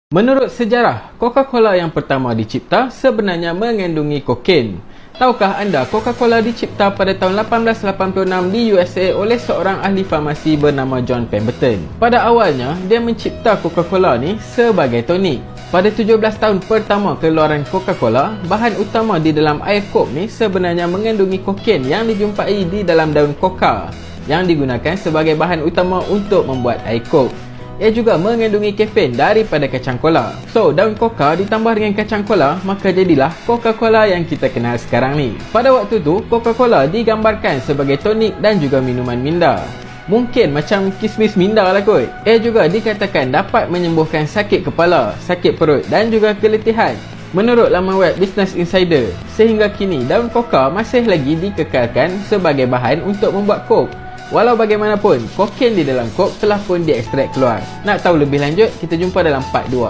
Menurut sejarah, Coca-Cola yang pertama dicipta sebenarnya mengandungi kokain. Tahukah anda Coca-Cola dicipta pada tahun 1886 di USA oleh seorang ahli farmasi bernama John Pemberton. Pada awalnya, dia mencipta Coca-Cola ni sebagai tonik. Pada 17 tahun pertama keluaran Coca-Cola, bahan utama di dalam air Coke ni sebenarnya mengandungi kokain yang dijumpai di dalam daun coca yang digunakan sebagai bahan utama untuk membuat air Coke. Ia juga mengandungi kafein daripada kacang kola. So, daun coca ditambah dengan kacang kola, maka jadilah Coca-Cola yang kita kenal sekarang ni. Pada waktu tu, Coca-Cola digambarkan sebagai tonik dan juga minuman minda. Mungkin macam kismis minda lah kot. Ia juga dikatakan dapat menyembuhkan sakit kepala, sakit perut dan juga keletihan. Menurut laman web Business Insider, sehingga kini daun coca masih lagi dikekalkan sebagai bahan untuk membuat Coke. Walau bagaimanapun, kokain di dalam Coke telah pun diekstrak keluar. Nak tahu lebih lanjut, kita jumpa dalam part 2.